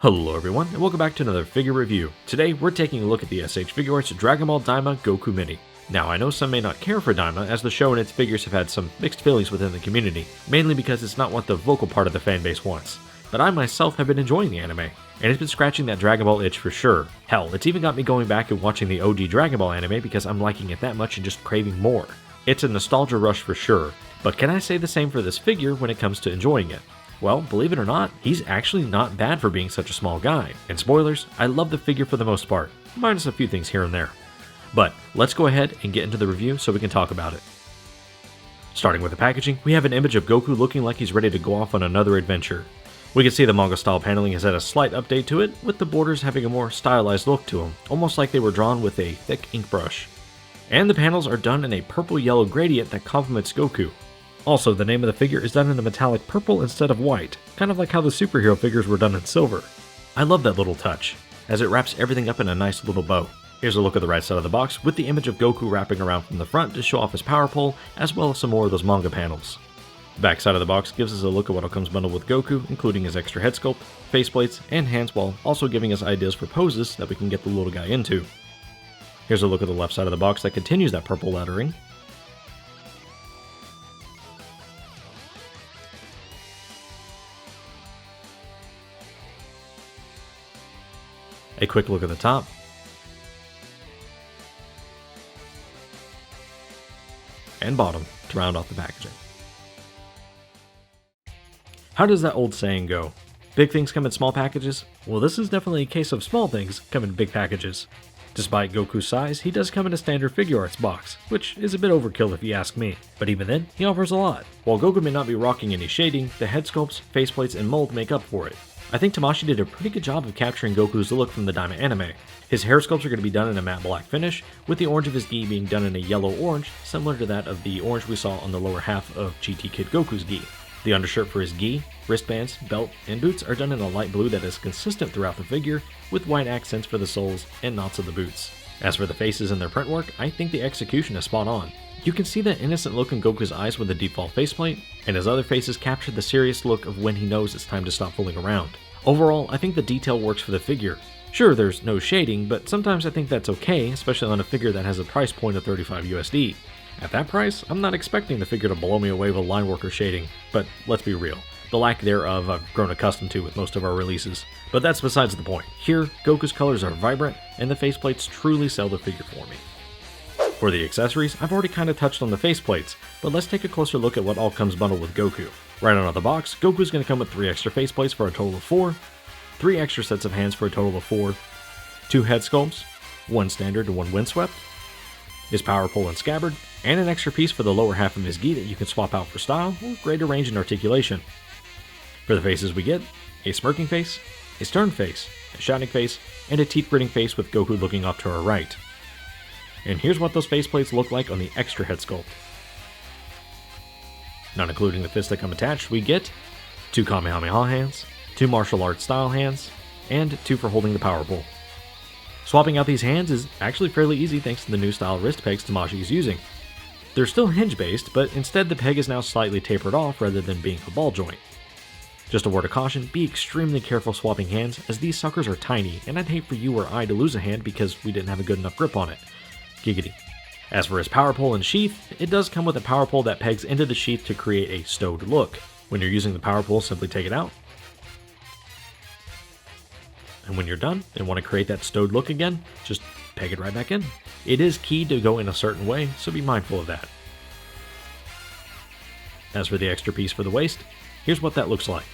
Hello everyone, and welcome back to another figure review. Today, we're taking a look at the S.H.Figuarts Dragon Ball Daima Goku Mini. Now, I know some may not care for Daima, as the show and its figures have had some mixed feelings within the community, mainly because it's not what the vocal part of the fanbase wants. But I myself have been enjoying the anime, and it's been scratching that Dragon Ball itch for sure. Hell, it's even got me going back and watching the OG Dragon Ball anime because I'm liking it that much and just craving more. It's a nostalgia rush for sure, but can I say the same for this figure when it comes to enjoying it? Well, believe it or not, he's actually not bad for being such a small guy. And spoilers, I love the figure for the most part, minus a few things here and there. But let's go ahead and get into the review so we can talk about it. Starting with the packaging, we have an image of Goku looking like he's ready to go off on another adventure. We can see the manga style paneling has had a slight update to it, with the borders having a more stylized look to them, almost like they were drawn with a thick ink brush. And the panels are done in a purple-yellow gradient that complements Goku. Also, the name of the figure is done in a metallic purple instead of white, kind of like how the superhero figures were done in silver. I love that little touch, as it wraps everything up in a nice little bow. Here's a look at the right side of the box, with the image of Goku wrapping around from the front to show off his power pole, as well as some more of those manga panels. The back side of the box gives us a look at what comes bundled with Goku, including his extra head sculpt, faceplates, and hands, while also giving us ideas for poses that we can get the little guy into. Here's a look at the left side of the box that continues that purple lettering. A quick look at the top, and bottom to round off the packaging. How does that old saying go? Big things come in small packages? Well, this is definitely a case of small things come in big packages. Despite Goku's size, he does come in a standard Figuarts box, which is a bit overkill if you ask me, but even then, he offers a lot. While Goku may not be rocking any shading, the head sculpts, faceplates, and mold make up for it. I think Tamashii did a pretty good job of capturing Goku's look from the Daima anime. His hair sculpts are going to be done in a matte black finish, with the orange of his gi being done in a yellow-orange, similar to that of the orange we saw on the lower half of GT Kid Goku's gi. The undershirt for his gi, wristbands, belt, and boots are done in a light blue that is consistent throughout the figure, with white accents for the soles and knots of the boots. As for the faces and their print work, I think the execution is spot on. You can see that innocent look in Goku's eyes with the default faceplate, and his other faces capture the serious look of when he knows it's time to stop fooling around. Overall, I think the detail works for the figure. Sure, there's no shading, but sometimes I think that's okay, especially on a figure that has a price point of 35 USD. At that price, I'm not expecting the figure to blow me away with line work or shading, but let's be real. The lack thereof I've grown accustomed to with most of our releases. But that's besides the point. Here, Goku's colors are vibrant, and the faceplates truly sell the figure for me. For the accessories, I've already kind of touched on the faceplates, but let's take a closer look at what all comes bundled with Goku. Right out of the box, Goku's going to come with 3 extra faceplates for a total of 4, 3 extra sets of hands for a total of 4, 2 head sculpts, 1 standard and 1 windswept, his power pole and scabbard, and an extra piece for the lower half of his gi that you can swap out for style or greater range and articulation. For the faces we get, a smirking face, a stern face, a shouting face, and a teeth-gritting face with Goku looking off to our right. And here's what those faceplates look like on the extra head sculpt. Not including the fists that come attached, we get 2 Kamehameha hands, 2 martial arts style hands, and 2 for holding the power pole. Swapping out these hands is actually fairly easy thanks to the new style wrist pegs Tamashii is using. They're still hinge-based, but instead the peg is now slightly tapered off rather than being a ball joint. Just a word of caution, be extremely careful swapping hands, as these suckers are tiny, and I'd hate for you or I to lose a hand because we didn't have a good enough grip on it. Giggity. As for his power pole and sheath, it does come with a power pole that pegs into the sheath to create a stowed look. When you're using the power pole, simply take it out. And when you're done and want to create that stowed look again, just peg it right back in. It is key to go in a certain way, so be mindful of that. As for the extra piece for the waist, here's what that looks like.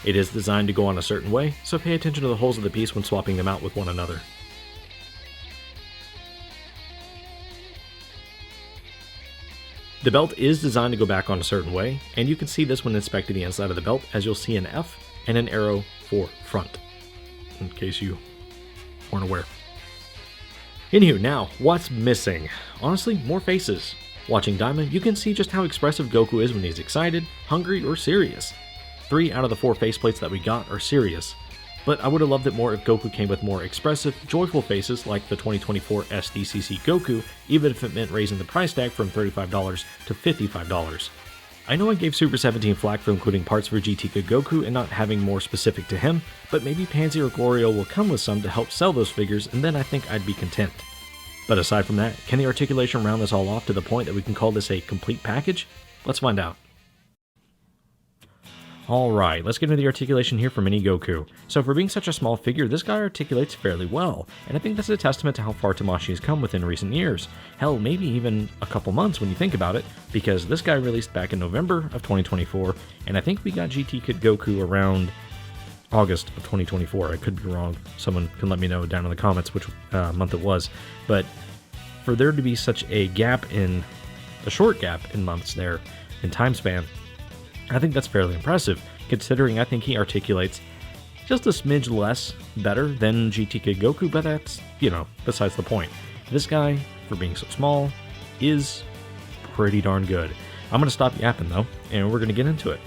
It is designed to go on a certain way, so pay attention to the holes of the piece when swapping them out with one another. The belt is designed to go back on a certain way, and you can see this when inspecting the inside of the belt, as you'll see an F and an arrow for front, in case you weren't aware. Anywho, now, what's missing? Honestly, more faces. Watching Daima, you can see just how expressive Goku is when he's excited, hungry, or serious. 3 out of the 4 faceplates that we got are serious, but I would have loved it more if Goku came with more expressive, joyful faces like the 2024 SDCC Goku, even if it meant raising the price tag from $35 to $55. I know I gave Super 17 flack for including parts for GT Kid Goku and not having more specific to him, but maybe Pansy or Glorio will come with some to help sell those figures, and then I think I'd be content. But aside from that, can the articulation round this all off to the point that we can call this a complete package? Let's find out. Alright, let's get into the articulation here for Mini Goku. So for being such a small figure, this guy articulates fairly well, and I think that's a testament to how far Tamashii has come within recent years. Hell, maybe even a couple months when you think about it, because this guy released back in November of 2024, and I think we got GT Kid Goku around August of 2024. I could be wrong. Someone can let me know down in the comments which month it was. But for there to be such a short gap in months there, in time span, I think that's fairly impressive, considering I think he articulates just a smidge less better than GT Kid Goku, but that's, besides the point. This guy, for being so small, is pretty darn good. I'm going to stop yapping though, and we're going to get into it.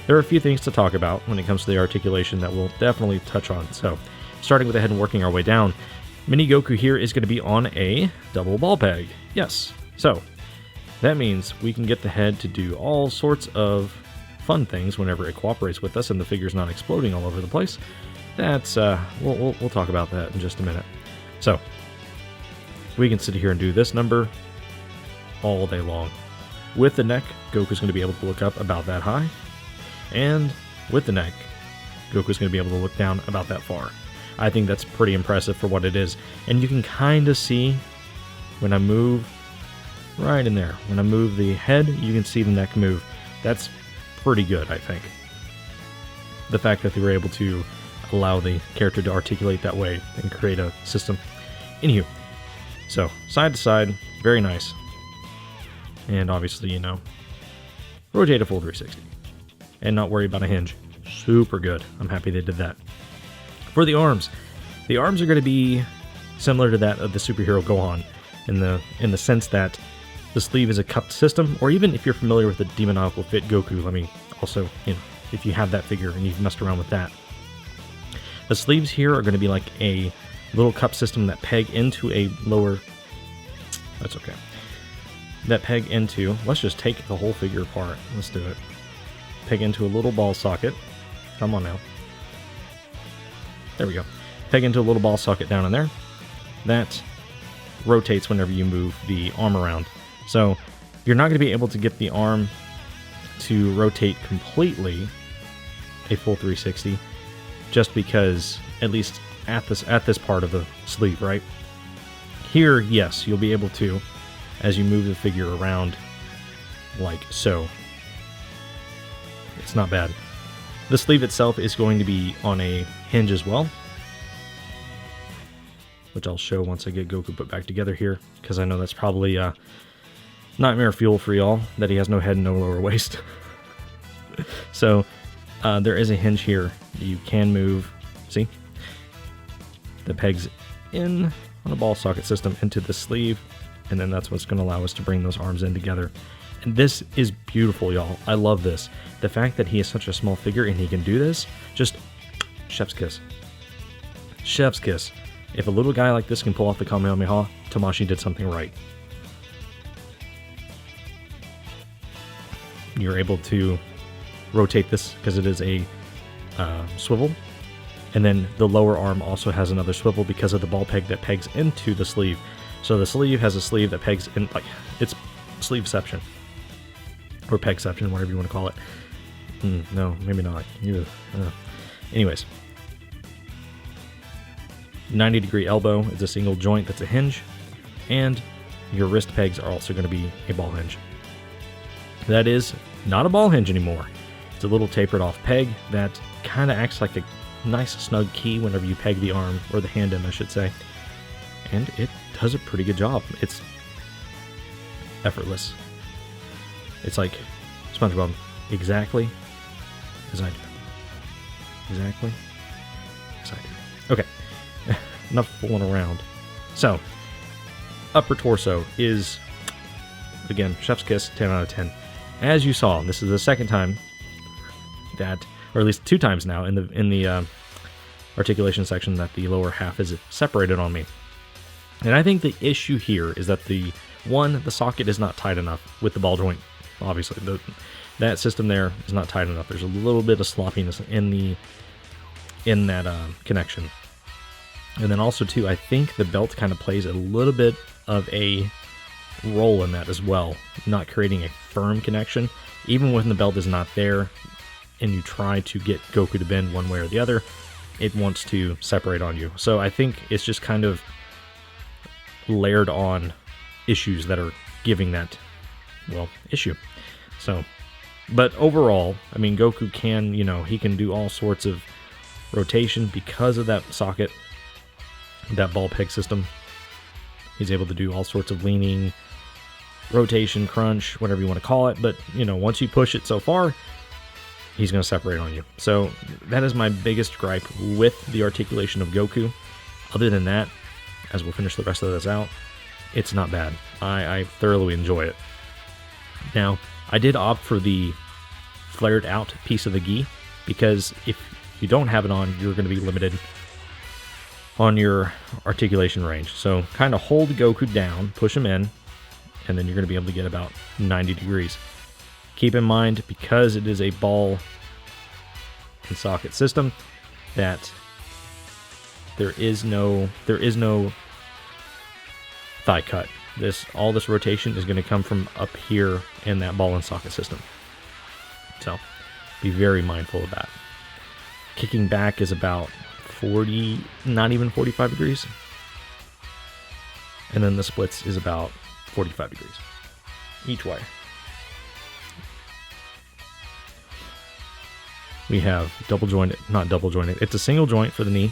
There are a few things to talk about when it comes to the articulation that we'll definitely touch on. So, starting with the head and working our way down, Mini Goku here is going to be on a double ball peg. Yes. So, that means we can get the head to do all sorts of fun things whenever it cooperates with us and the figure's not exploding all over the place. That's, we'll talk about that in just a minute. So, we can sit here and do this number all day long. With the neck, Goku's going to be able to look up about that high. And with the neck, Goku's going to be able to look down about that far. I think that's pretty impressive for what it is. And you can kind of see when I move right in there. When I move the head, you can see the neck move. That's pretty good, I think. The fact that they were able to allow the character to articulate that way and create a system. Anywho, so side to side, very nice. And obviously, rotate a full 360. And not worry about a hinge. Super good. I'm happy they did that. For the arms are going to be similar to that of the superhero Gohan in the sense that the sleeve is a cupped system, or even if you're familiar with the Demonical Fit Goku, let me also, if you have that figure and you've messed around with that. The sleeves here are going to be like a little cup system that peg into a lower, that's okay, that peg into, let's just take the whole figure apart, let's do it. Peg into a little ball socket, come on now, there we go, peg into a little ball socket down in there, that rotates whenever you move the arm around. So you're not going to be able to get the arm to rotate completely a full 360 just because, at least at this part of the sleeve, right? Here, yes, you'll be able to as you move the figure around like so. It's not bad. The sleeve itself is going to be on a hinge as well, which I'll show once I get Goku put back together here, because I know that's probably nightmare fuel for y'all, that he has no head and no lower waist. So, there is a hinge here. You can move, see? The pegs in on a ball socket system into the sleeve, and then that's what's going to allow us to bring those arms in together. And this is beautiful, y'all. I love this. The fact that he is such a small figure and he can do this, just chef's kiss. Chef's kiss. If a little guy like this can pull off the Kamehameha, Tamashii did something right. You're able to rotate this because it is a swivel, and then the lower arm also has another swivel because of the ball peg that pegs into the sleeve. So the sleeve has a sleeve that pegs in, like, it's sleeveception or pegception, whatever you want to call it. No, maybe not. Anyways, 90-degree elbow is a single joint that's a hinge, and your wrist pegs are also going to be a ball hinge. That is not a ball hinge anymore. It's a little tapered off peg that kind of acts like a nice snug key whenever you peg the arm, or the hand in, I should say. And it does a pretty good job. It's effortless. It's like SpongeBob, exactly as I do. Exactly as I do. Okay, enough fooling around. So, upper torso is, again, chef's kiss, 10 out of 10. As you saw, this is the second time that, or at least 2 times now in the articulation section, that the lower half is separated on me. And I think the issue here is that the socket is not tight enough with the ball joint. Obviously, that system there is not tight enough. There's a little bit of sloppiness in that connection. And then also too, I think the belt kind of plays a little bit of a role in that as well, not creating a firm connection. Even when the belt is not there and you try to get Goku to bend one way or the other, it wants to separate on you. So I think it's just kind of layered on issues that are giving that, well, issue. So, but overall, I mean, Goku can, he can do all sorts of rotation because of that socket, that ball peg system. He's able to do all sorts of leaning, rotation, crunch, whatever you want to call it. But, once you push it so far, he's going to separate on you. So that is my biggest gripe with the articulation of Goku. Other than that, as we'll finish the rest of this out, it's not bad. I thoroughly enjoy it. Now, I did opt for the flared out piece of the gi because if you don't have it on, you're going to be limited on your articulation range. So kind of hold Goku down, push him in, and then you're going to be able to get about 90 degrees. Keep in mind, because it is a ball and socket system, that there is no thigh cut. All this rotation is going to come from up here in that ball and socket system. So be very mindful of that. Kicking back is about 40, not even 45 degrees. And then the splits is about 45 degrees each way. We have not double jointed. It's a single joint for the knee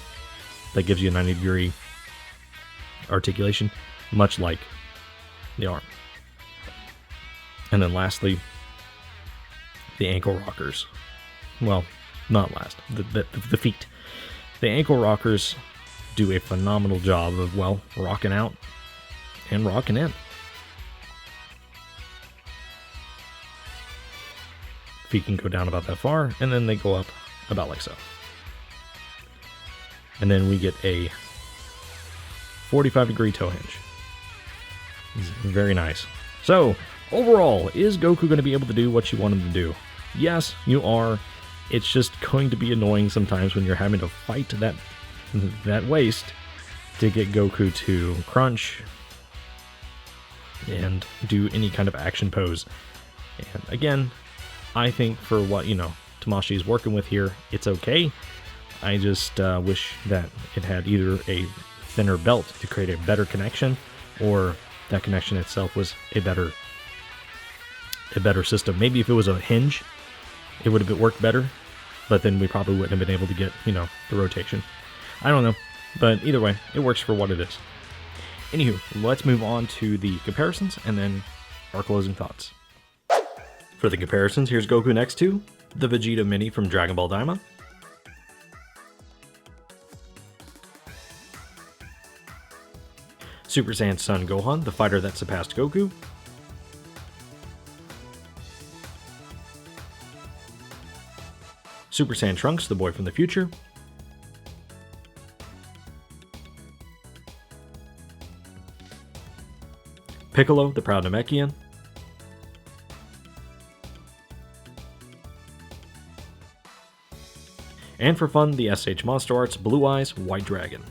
that gives you a 90 degree articulation, much like the arm. And then lastly, the ankle rockers. Well, not last, the feet. The ankle rockers do a phenomenal job of, well, rocking out and rocking in. Feet can go down about that far, and then they go up about like so. And then we get a 45 degree toe hinge. Very nice. So, overall, is Goku going to be able to do what you want him to do? Yes, you are. It's just going to be annoying sometimes when you're having to fight that waist to get Goku to crunch and do any kind of action pose. And again, I think for what, Tamashii is working with here, it's okay. I just wish that it had either a thinner belt to create a better connection, or that connection itself was a better system. Maybe if it was a hinge, it would have worked better, but then we probably wouldn't have been able to get, the rotation. I don't know, but either way, it works for what it is. Anywho, let's move on to the comparisons and then our closing thoughts. For the comparisons, here's Goku next to the Vegeta Mini from Dragon Ball Daima, Super Saiyan Son Gohan, the fighter that surpassed Goku, Super Saiyan Trunks, the boy from the future, Piccolo, the proud Namekian, and for fun, the S.H.Figuarts Blue Eyes White Dragon.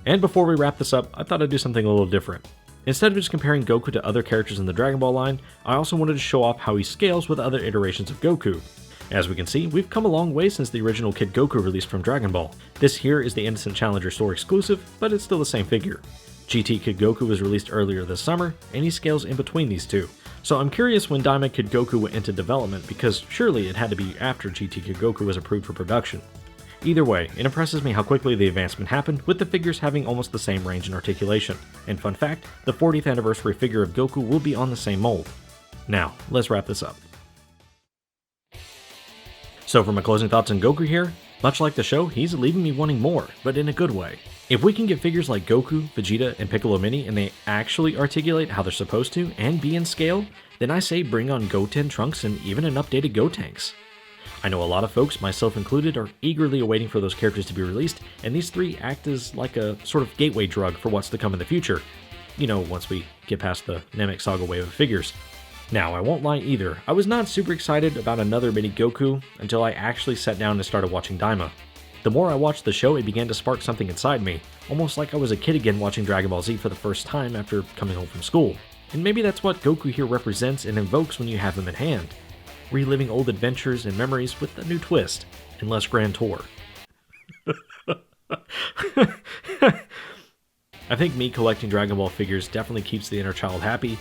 And before we wrap this up, I thought I'd do something a little different. Instead of just comparing Goku to other characters in the Dragon Ball line, I also wanted to show off how he scales with other iterations of Goku. As we can see, we've come a long way since the original Kid Goku released from Dragon Ball. This here is the Innocent Challenger store exclusive, but it's still the same figure. GT Kid Goku was released earlier this summer, and he scales in between these two. So I'm curious when Daima Kid Goku went into development, because surely it had to be after GT Kid Goku was approved for production. Either way, it impresses me how quickly the advancement happened, with the figures having almost the same range and articulation. And fun fact, the 40th anniversary figure of Goku will be on the same mold. Now, let's wrap this up. So for my closing thoughts on Goku here, much like the show, he's leaving me wanting more, but in a good way. If we can get figures like Goku, Vegeta, and Piccolo Mini and they actually articulate how they're supposed to and be in scale, then I say bring on Goten, Trunks, and even an updated Gotenks. I know a lot of folks, myself included, are eagerly awaiting for those characters to be released, and these three act as like a sort of gateway drug for what's to come in the future. Once we get past the Namek Saga wave of figures. Now, I won't lie either, I was not super excited about another mini Goku until I actually sat down and started watching Daima. The more I watched the show, it began to spark something inside me, almost like I was a kid again watching Dragon Ball Z for the first time after coming home from school. And maybe that's what Goku here represents and invokes when you have him in hand. Reliving old adventures and memories with a new twist, and less grand tour. I think me collecting Dragon Ball figures definitely keeps the inner child happy,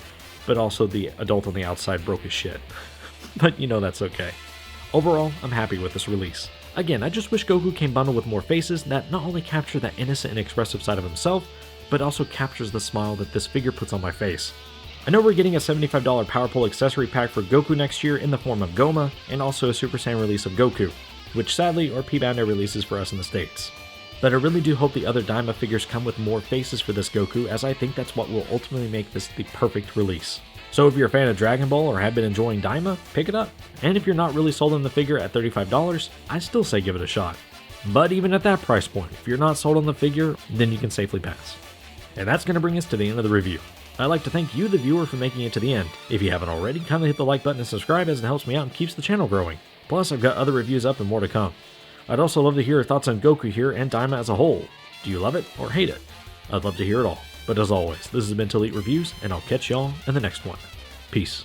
but also the adult on the outside broke as shit. But you know that's okay. Overall, I'm happy with this release. Again, I just wish Goku came bundled with more faces that not only capture that innocent and expressive side of himself, but also captures the smile that this figure puts on my face. I know we're getting a $75 Power Pole accessory pack for Goku next year in the form of Goma, and also a Super Saiyan release of Goku, which sadly are P-Bandai releases for us in the States. But I really do hope the other Daima figures come with more faces for this Goku, as I think that's what will ultimately make this the perfect release. So if you're a fan of Dragon Ball or have been enjoying Daima, pick it up. And if you're not really sold on the figure at $35, I still say give it a shot. But even at that price point, if you're not sold on the figure, then you can safely pass. And that's going to bring us to the end of the review. I'd like to thank you, the viewer, for making it to the end. If you haven't already, kindly hit the like button and subscribe, as it helps me out and keeps the channel growing. Plus, I've got other reviews up and more to come. I'd also love to hear your thoughts on Goku here and Daima as a whole. Do you love it or hate it? I'd love to hear it all. But as always, this has been Elite Reviews, and I'll catch y'all in the next one. Peace.